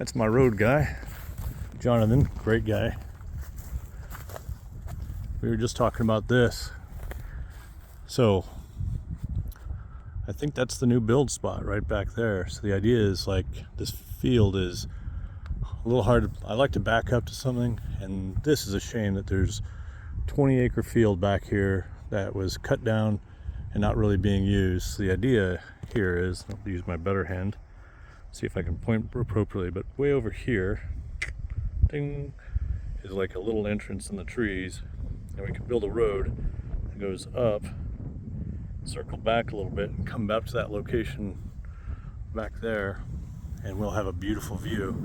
That's my road guy, Jonathan, great guy. We were just talking about this. So I think that's the new build spot right back there. So the idea is like this field is a little hard. I like to back up to something, and this is a shame that there's 20-acre field back here that was cut down and not really being used. So the idea here is, I'll use my better hand, see if I can point appropriately, but way over here, ding, is like a little entrance in the trees, and we can build a road that goes up, circle back a little bit, and come back to that location back there, and we'll have a beautiful view.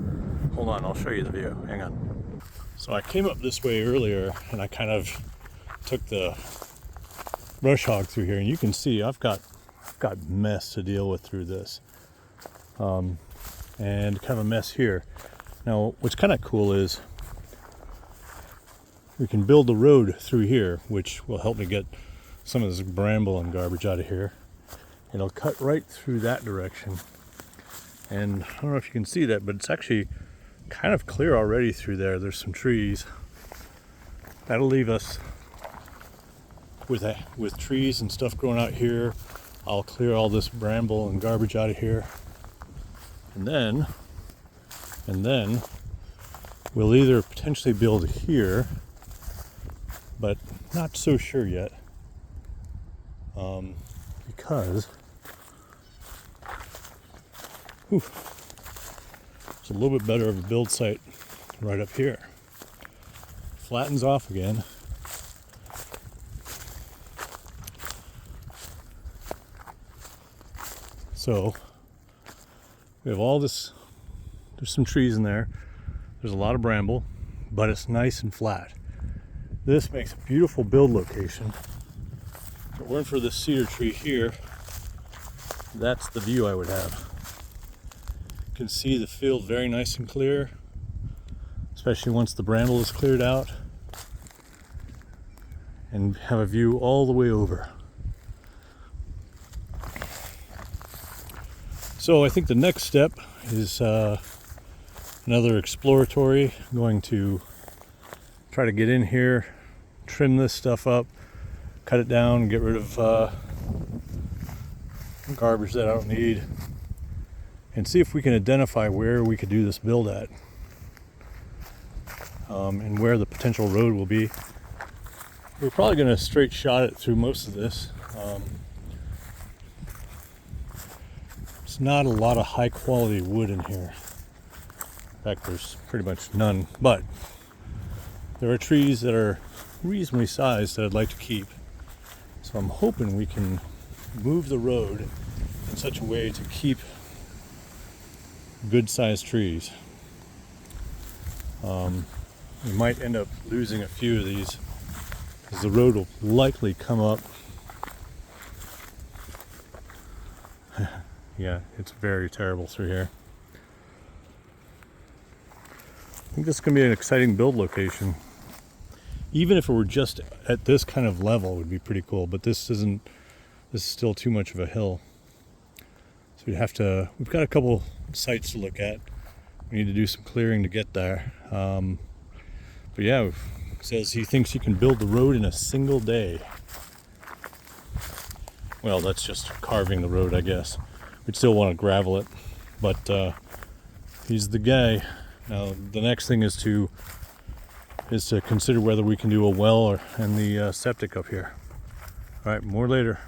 Hold on, I'll show you the view. Hang on. So I came up this way earlier, and I kind of took the brush hog through here, and you can see I've got mess to deal with through this, and kind of a mess here. Now, what's kind of cool is we can build the road through here, which will help me get some of this bramble and garbage out of here. It'll cut right through that direction, and I don't know if you can see that, but it's actually kind of clear already through there. There's some trees. That'll leave us with trees and stuff growing out here. I'll clear all this bramble and garbage out of here, and then we'll either potentially build here, but not so sure yet, because it's a little bit better of a build site right up here. Flattens off again. So we have all this, there's some trees in there, there's a lot of bramble, but it's nice and flat. This makes a beautiful build location. If it weren't for this cedar tree here, that's the view I would have. You can see the field very nice and clear, especially once the bramble is cleared out, and have a view all the way over. So I think the next step is another exploratory. I'm going to try to get in here, trim this stuff up, cut it down, get rid of garbage that I don't need, and see if we can identify where we could do this build at, and where the potential road will be. We're probably going to straight shot it through most of this. There's not a lot of high quality wood in here. In fact, there's pretty much none, but there are trees that are reasonably sized that I'd like to keep. So I'm hoping we can move the road in such a way to keep good sized trees. We might end up losing a few of these, because the road will likely come up. Yeah, it's very terrible through here. I think this is going to be an exciting build location. Even if it were just at this kind of level, it would be pretty cool, but this is still too much of a hill. So we've got a couple sites to look at. We need to do some clearing to get there. But yeah, it says he thinks you can build the road in a single day. Well, that's just carving the road, I guess. We'd still want to gravel it, but he's the guy. Now the next thing is to consider whether we can do a well and the septic up here. All right, more later.